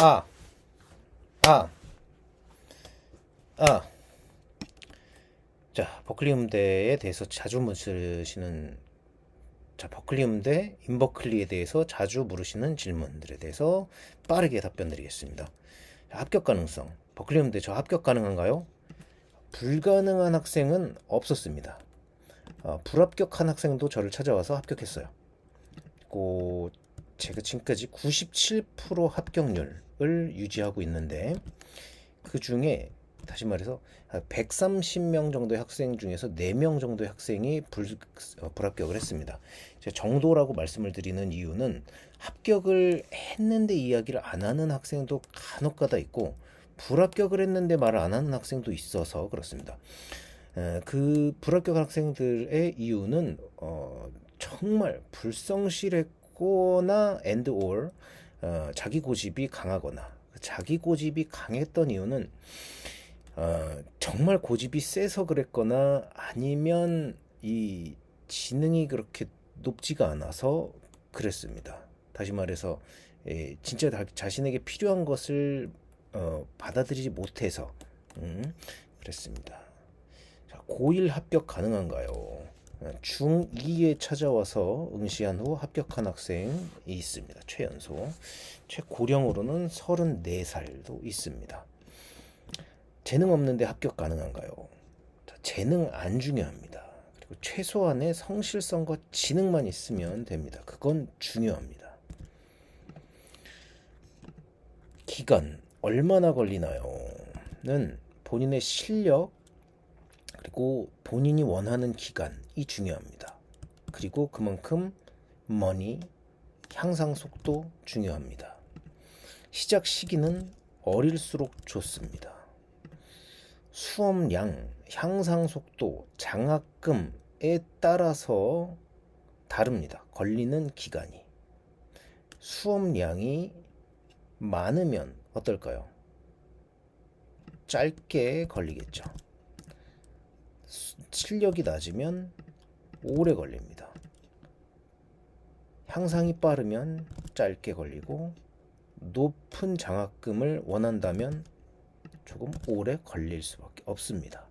아, 아, 아. 자, 버클리 음대에 대해서 자주 물으시는, 자, 버클리 음대, 인버클리에 대해서 자주 물으시는 질문들에 대해서 빠르게 답변 드리겠습니다. 자, 합격 가능성. 버클리 음대 저 합격 가능한가요? 불가능한 학생은 없었습니다. 불합격한 학생도 저를 찾아와서 합격했어요. 그리고 제가 지금까지 97% 합격률을 유지하고 있는데, 그 중에 다시 말해서 130명 정도의 학생 중에서 4명 정도의 학생이 불합격을 했습니다. 제가 정도라고 말씀을 드리는 이유는 합격을 했는데 이야기를 안 하는 학생도 간혹가다 있고, 불합격을 했는데 말을 안 하는 학생도 있어서 그렇습니다. 그 불합격한 학생들의 이유는 정말 불성실했거나 and or 자기 고집이 강하거나, 자기 고집이 강했던 이유는 정말 고집이 세서 그랬거나, 아니면 이 지능이 그렇게 높지가 않아서 그랬습니다. 다시 말해서 진짜 자신에게 필요한 것을 받아들이지 못해서 그랬습니다. 자, 고1 합격 가능한가요? 중2에 찾아와서 응시한 후 합격한 학생이 있습니다. 최연소. 최고령으로는 34살도 있습니다. 재능 없는데 합격 가능한가요? 자, 재능 안 중요합니다. 그리고 최소한의 성실성과 지능만 있으면 됩니다. 그건 중요합니다. 기간 얼마나 걸리나요? 는 본인의 실력, 그리고 본인이 원하는 기간이 중요합니다. 그리고 그만큼 머니, 향상 속도 중요합니다. 시작 시기는 어릴수록 좋습니다. 수업량, 향상 속도, 장학금에 따라서 다릅니다. 걸리는 기간이. 수업량이 많으면 어떨까요? 짧게 걸리겠죠. 실력이 낮으면 오래 걸립니다. 향상이 빠르면 짧게 걸리고, 높은 장학금을 원한다면 조금 오래 걸릴 수밖에 없습니다.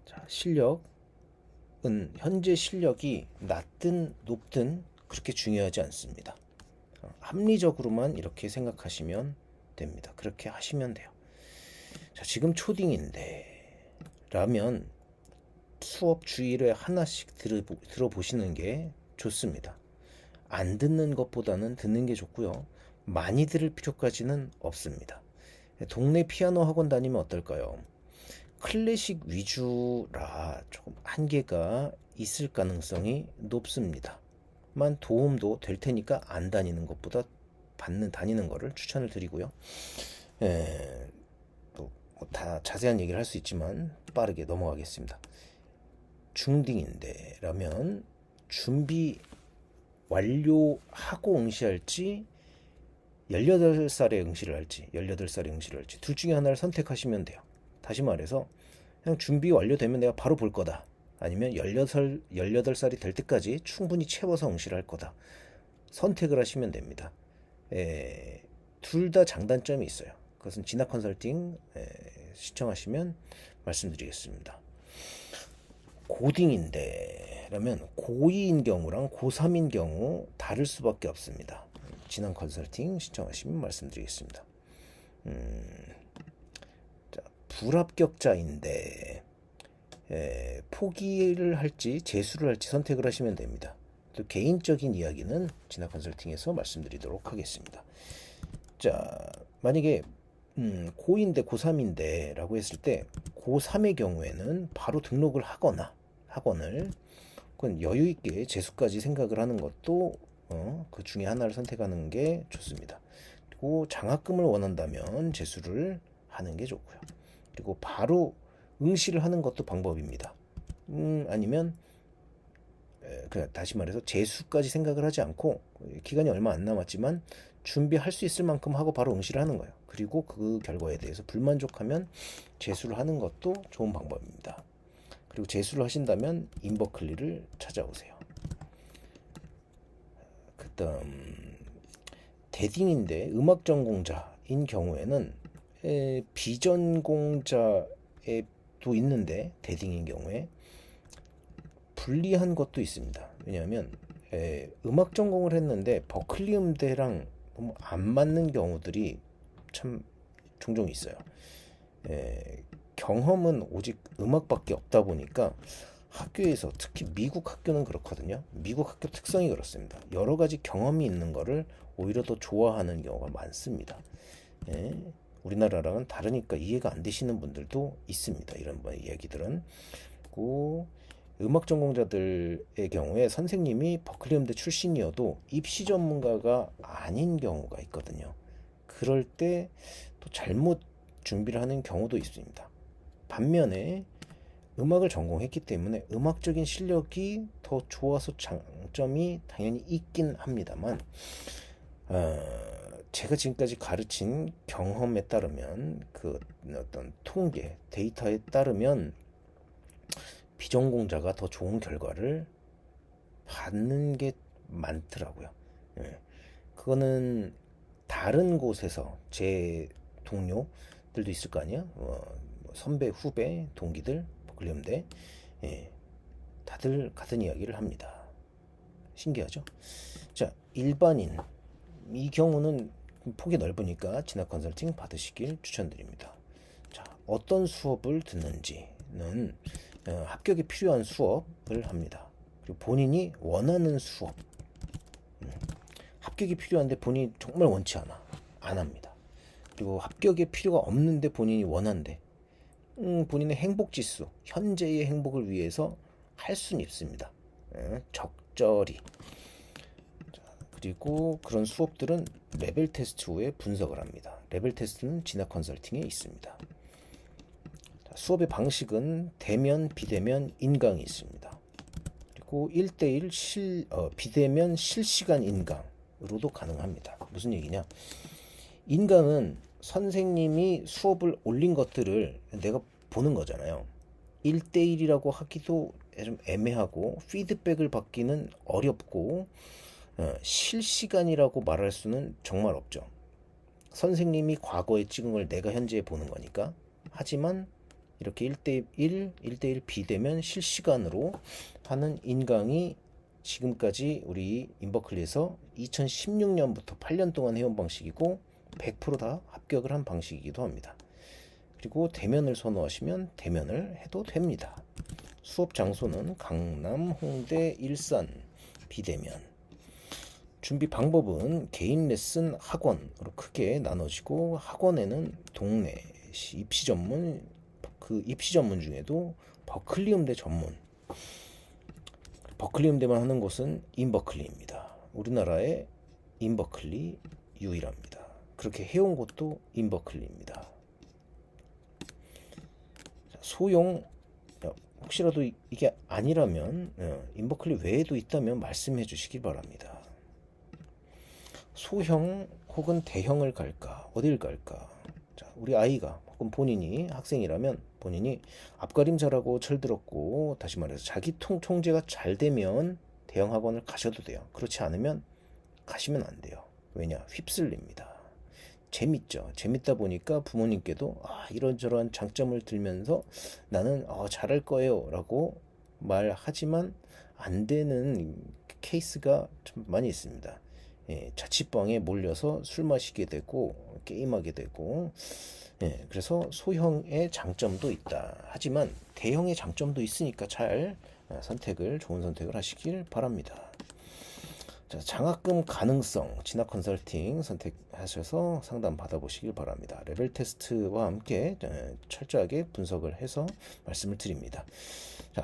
자, 실력은 현재 실력이 낮든 높든 그렇게 중요하지 않습니다. 합리적으로만 이렇게 생각하시면 됩니다. 그렇게 하시면 돼요. 자, 지금 초딩인데 라면 수업 주일에 하나씩 들어보시는 게 좋습니다. 안 듣는 것보다는 듣는 게 좋고요. 많이 들을 필요까지는 없습니다. 동네 피아노 학원 다니면 어떨까요? 클래식 위주라 조금 한계가 있을 가능성이 높습니다. 만 도움도 될 테니까 안 다니는 것보다 다니는 거를 추천을 드리고요. 다 자세한 얘기를 할 수 있지만 빠르게 넘어가겠습니다. 중딩인데 라면 준비 완료하고 응시할지, 18살에 응시를 할지, 18살에 응시를 할지 둘 중에 하나를 선택하시면 돼요. 다시 말해서 그냥 준비 완료되면 내가 바로 볼 거다, 아니면 18살이 될 때까지 충분히 채워서 응시를 할 거다, 선택을 하시면 됩니다. 둘 다 장단점이 있어요. 그것은 진학 컨설팅 시청하시면 말씀드리겠습니다. 고딩인데 라면 고2인 경우랑 고3인 경우 다를 수밖에 없습니다. 진학 컨설팅 시청하시면 말씀드리겠습니다. 자, 불합격자인데 포기를 할지 재수를 할지 선택을 하시면 됩니다. 또 개인적인 이야기는 진학 컨설팅에서 말씀드리도록 하겠습니다. 자, 만약에 고2인데 고3인데 라고 했을 때, 고3의 경우에는 바로 등록을 하거나 학원을, 그건 여유 있게 재수까지 생각을 하는 것도 그 중에 하나를 선택하는 게 좋습니다. 그리고 장학금을 원한다면 재수를 하는 게 좋고요. 그리고 바로 응시를 하는 것도 방법입니다. 아니면 그냥 다시 말해서 재수까지 생각을 하지 않고 기간이 얼마 안 남았지만 준비할 수 있을 만큼 하고 바로 응시를 하는 거예요. 그리고 그 결과에 대해서 불만족하면 재수를 하는 것도 좋은 방법입니다. 그리고 재수를 하신다면 인버클리를 찾아오세요. 그다음 대딩인데 음악 전공자인 경우에는 비전공자에도 있는데 대딩인 경우에 불리한 것도 있습니다. 왜냐하면 음악 전공을 했는데 버클리 음대랑 너무 안 맞는 경우들이 참 종종 있어요. 경험은 오직 음악밖에 없다 보니까 학교에서, 특히 미국 학교는 그렇거든요. 미국 학교 특성이 그렇습니다. 여러 가지 경험이 있는 거를 오히려 더 좋아하는 경우가 많습니다. 예, 우리나라랑은 다르니까 이해가 안 되시는 분들도 있습니다. 이런 이야기들은. 그리고 음악 전공자들의 경우에 선생님이 버클리 음대 출신이어도 입시 전문가가 아닌 경우가 있거든요. 그럴 때 또 잘못 준비를 하는 경우도 있습니다. 반면에 음악을 전공했기 때문에 음악적인 실력이 더 좋아서 장점이 당연히 있긴 합니다만, 제가 지금까지 가르친 경험에 따르면, 그 어떤 통계 데이터에 따르면 비전공자가 더 좋은 결과를 받는 게 많더라고요. 그거는 다른 곳에서 제 동료들도 있을 거 아니야? 선배, 후배, 동기들, 버클리 음대, 다들 같은 이야기를 합니다. 신기하죠? 자, 일반인 이 경우는 폭이 넓으니까 진학 컨설팅 받으시길 추천드립니다. 자, 어떤 수업을 듣는지는 합격에 필요한 수업을 합니다. 그리고 본인이 원하는 수업, 합격이 필요한데 본인이 정말 원치 않아, 안 합니다. 그리고 합격에 필요가 없는데 본인이 원한대, 본인의 행복지수, 현재의 행복을 위해서 할 수는 있습니다. 적절히. 그리고 그런 수업들은 레벨 테스트 후에 분석을 합니다. 레벨 테스트는 진학 컨설팅에 있습니다. 수업의 방식은 대면, 비대면, 인강이 있습니다. 그리고 1대1 비대면 실시간 인강으로도 가능합니다. 무슨 얘기냐? 인강은 선생님이 수업을 올린 것들을 내가 보는 거잖아요. 1대1이라고 하기도 좀 애매하고 피드백을 받기는 어렵고, 실시간이라고 말할 수는 정말 없죠. 선생님이 과거에 찍은 걸 내가 현재 보는 거니까. 하지만 이렇게 1대1, 1대1 비대면 실시간으로 하는 인강이 지금까지 우리 인버클리에서 2016년부터 8년 동안 해온 방식이고 100%다 합격을 한 방식이기도 합니다. 그리고 대면을 선호하시면 대면을 해도 됩니다. 수업 장소는 강남, 홍대, 일산, 비대면. 준비 방법은 개인 레슨, 학원으로 크게 나눠지고, 학원에는 동네 입시 전문, 그 입시 전문 중에도 버클리 음대 전문, 버클리 음대만 하는 곳은 인버클리입니다. 우리나라의 인버클리 유일합니다. 그렇게 해온 곳도 인버클리입니다. 소용, 혹시라도 이게 아니라면 인버클리 외에도 있다면 말씀해 주시기 바랍니다. 소형 혹은 대형을 갈까? 어딜 갈까? 자, 우리 아이가 혹은 본인이 학생이라면 본인이 앞가림 잘하고 철들었고, 다시 말해서 자기 총재가 잘 되면 대형 학원을 가셔도 돼요. 그렇지 않으면 가시면 안 돼요. 왜냐? 휩쓸립니다. 재밌죠. 재밌다 보니까 부모님께도 이런저런 장점을 들면서 나는 잘할 거예요 라고 말하지만 안 되는 케이스가 좀 많이 있습니다. 자취방에 몰려서 술 마시게 되고 게임하게 되고, 그래서 소형의 장점도 있다. 하지만 대형의 장점도 있으니까 잘 좋은 선택을 하시길 바랍니다. 자, 장학금 가능성, 진학 컨설팅 선택하셔서 상담 받아보시길 바랍니다. 레벨 테스트와 함께 철저하게 분석을 해서 말씀을 드립니다. 자,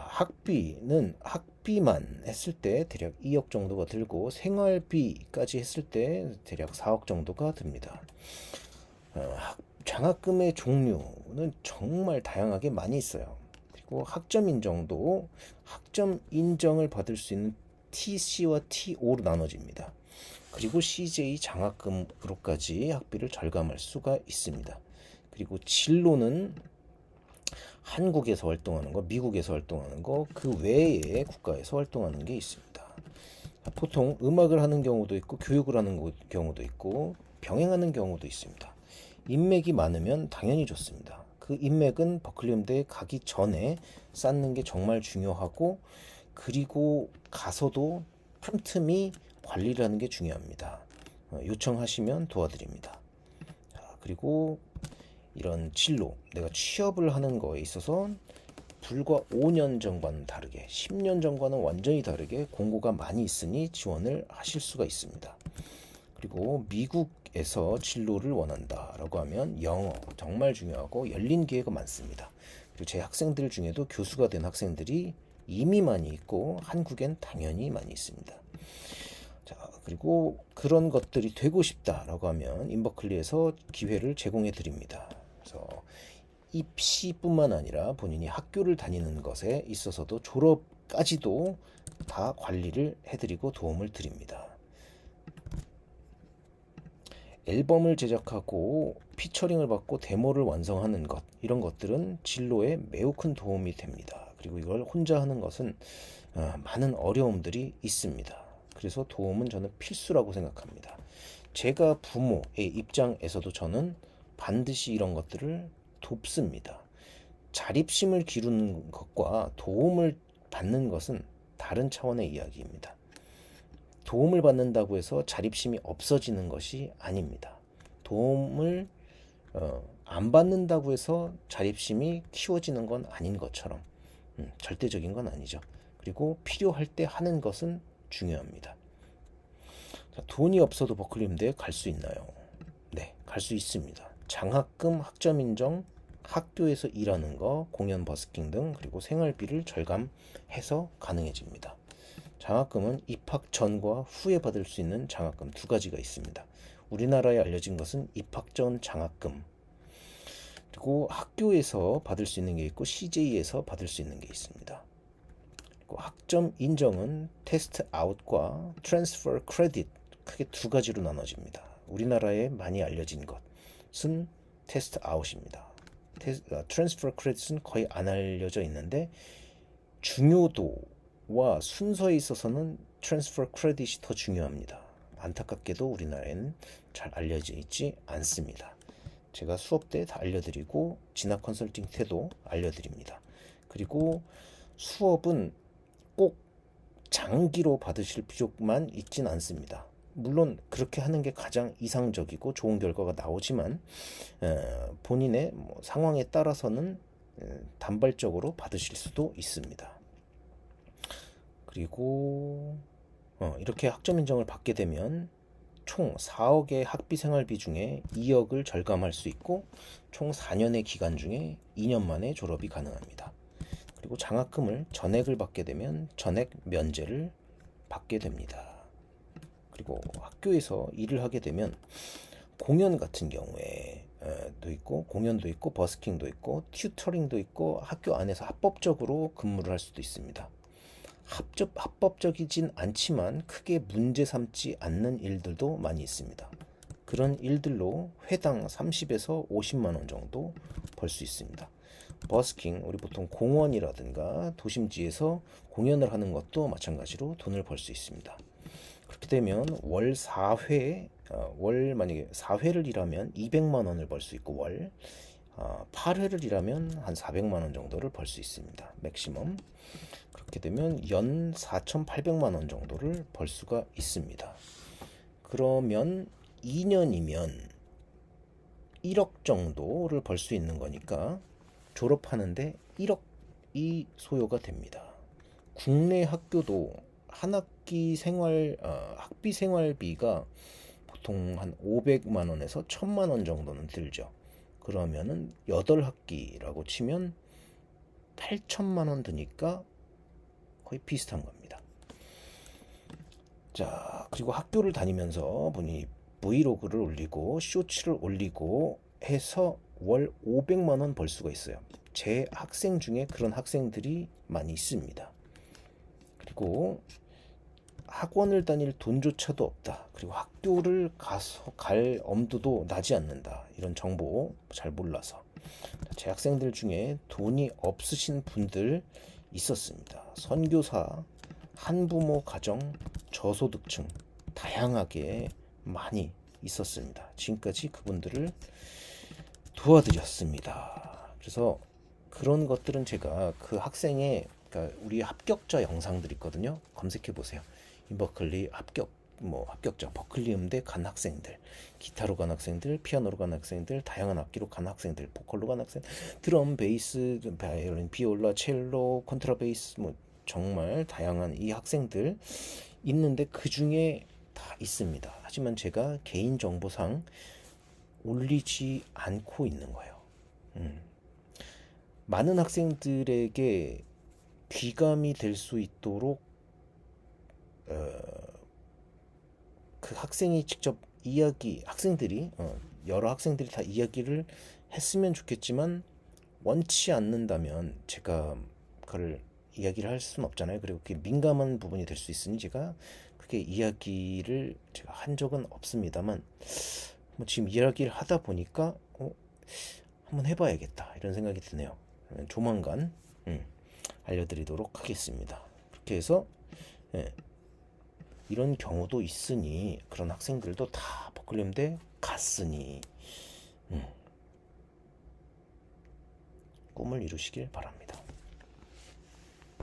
학비만 했을 때 대략 2억 정도가 들고, 생활비까지 했을 때 대략 4억 정도가 듭니다. 장학금의 종류는 정말 다양하게 많이 있어요. 그리고 학점 인정도 학점 인정을 받을 수 있는 TC와 TO로 나눠집니다. 그리고 CJ 장학금으로까지 학비를 절감할 수가 있습니다. 그리고 진로는 한국에서 활동하는 거, 미국에서 활동하는 거, 그 외에 국가에서 활동하는 게 있습니다. 보통 음악을 하는 경우도 있고 교육을 하는 경우도 있고 병행하는 경우도 있습니다. 인맥이 많으면 당연히 좋습니다. 그 인맥은 버클리 음대에 가기 전에 쌓는 게 정말 중요하고, 그리고 가서도 틈틈이 관리를 하는 게 중요합니다. 요청하시면 도와드립니다. 그리고 이런 진로, 내가 취업을 하는 거에 있어서 불과 5년 전과는 다르게, 10년 전과는 완전히 다르게 공고가 많이 있으니 지원을 하실 수가 있습니다. 그리고 미국에서 진로를 원한다라고 하면 영어 정말 중요하고 열린 기회가 많습니다. 그리고 제 학생들 중에도 교수가 된 학생들이 이미 많이 있고 한국엔 당연히 많이 있습니다. 자, 그리고 그런 것들이 되고 싶다라고 하면 인버클리에서 기회를 제공해 드립니다. 그래서 입시뿐만 아니라 본인이 학교를 다니는 것에 있어서도 졸업까지도 다 관리를 해드리고 도움을 드립니다. 앨범을 제작하고 피처링을 받고 데모를 완성하는 것, 이런 것들은 진로에 매우 큰 도움이 됩니다. 그리고 이걸 혼자 하는 것은 많은 어려움들이 있습니다. 그래서 도움은 저는 필수라고 생각합니다. 제가 부모의 입장에서도 저는 반드시 이런 것들을 돕습니다. 자립심을 기르는 것과 도움을 받는 것은 다른 차원의 이야기입니다. 도움을 받는다고 해서 자립심이 없어지는 것이 아닙니다. 도움을 안 받는다고 해서 자립심이 키워지는 건 아닌 것처럼 절대적인 건 아니죠. 그리고 필요할 때 하는 것은 중요합니다. 자, 돈이 없어도 버클리 음대에 갈 수 있나요? 네, 갈 수 있습니다. 장학금, 학점 인정, 학교에서 일하는 거, 공연 버스킹 등, 그리고 생활비를 절감해서 가능해집니다. 장학금은 입학 전과 후에 받을 수 있는 장학금 두 가지가 있습니다. 우리나라에 알려진 것은 입학 전 장학금, 그리고 학교에서 받을 수 있는 게 있고 CJ에서 받을 수 있는 게 있습니다. 그리고 학점 인정은 테스트 아웃과 트랜스퍼 크레딧, 크게 두 가지로 나눠집니다. 우리나라에 많이 알려진 것은 테스트 아웃입니다. 트랜스퍼 크레딧은 거의 안 알려져 있는데 중요도와 순서에 있어서는 트랜스퍼 크레딧이 더 중요합니다. 안타깝게도 우리나라에는 잘 알려져 있지 않습니다. 제가 수업 때 다 알려드리고 진학 컨설팅 때도 알려드립니다. 그리고 수업은 꼭 장기로 받으실 필요만 있진 않습니다. 물론 그렇게 하는 게 가장 이상적이고 좋은 결과가 나오지만 본인의 상황에 따라서는 단발적으로 받으실 수도 있습니다. 그리고 이렇게 학점 인정을 받게 되면 총 4억의 학비 생활비 중에 2억을 절감할 수 있고 총 4년의 기간 중에 2년 만에 졸업이 가능합니다. 그리고 장학금을 전액을 받게 되면 전액 면제를 받게 됩니다. 그리고 학교에서 일을 하게 되면 공연 같은 경우에 도 있고, 공연도 있고, 버스킹도 있고, 튜터링도 있고, 학교 안에서 합법적으로 근무를 할 수도 있습니다. 합법적이진 않지만 크게 문제 삼지 않는 일들도 많이 있습니다. 그런 일들로 회당 30에서 50만 원 정도 벌 수 있습니다. 버스킹, 우리 보통 공원이라든가 도심지에서 공연을 하는 것도 마찬가지로 돈을 벌 수 있습니다. 그렇게 되면 월 4회, 만약에 4회를 일하면 200만 원을 벌 수 있고, 월 8회를 일하면 한 400만 원 정도를 벌 수 있습니다. 맥시멈. 그렇게 되면 연 4,800만 원 정도를 벌 수가 있습니다. 그러면 2년이면 1억 정도를 벌 수 있는 거니까 졸업하는데 1억이 소요가 됩니다. 국내 학교도 한 학기 학비 생활비가 보통 한 500만 원에서 1000만 원 정도는 들죠. 그러면은 8학기라고 치면 8천만 원 드니까 거의 비슷한 겁니다. 자, 그리고 학교를 다니면서 본인이 브이로그를 올리고 쇼츠를 올리고 해서 월 500만 원 벌 수가 있어요. 제 학생 중에 그런 학생들이 많이 있습니다. 그리고 학원을 다닐 돈조차도 없다. 그리고 학교를 갈 엄두도 나지 않는다. 이런 정보 잘 몰라서. 제 학생들 중에 돈이 없으신 분들 있었습니다. 선교사 한부모 가정, 저소득층 다양하게 많이 있었습니다. 지금까지 그분들을 도와드렸습니다. 그래서 그런 것들은 제가 그 학생의, 그러니까 우리 합격자 영상들 있거든요. 검색해 보세요. 인버클리 합격, 뭐 합격자, 버클리 음대 간 학생들, 기타로 간 학생들, 피아노로 간 학생들, 다양한 악기로 간 학생들, 보컬로 간 학생, 드럼, 베이스, 바이올린, 비올라, 첼로, 컨트라베이스, 뭐 정말 다양한 이 학생들 있는데 그 중에 다 있습니다. 하지만 제가 개인 정보상 올리지 않고 있는 거예요. 많은 학생들에게 귀감이 될 수 있도록 그 학생이 직접 학생들이 여러 학생들이 다 이야기를 했으면 좋겠지만 원치 않는다면 제가 그걸 이야기를 할 수는 없잖아요. 그리고 그게 민감한 부분이 될 수 있으니 제가 그게 이야기를 제가 한 적은 없습니다만 뭐 지금 이야기를 하다 보니까 한번 해봐야겠다 이런 생각이 드네요. 조만간 알려드리도록 하겠습니다. 그렇게 해서 이런 경우도 있으니 그런 학생들도 다 버클리음대 갔으니 꿈을 이루시길 바랍니다.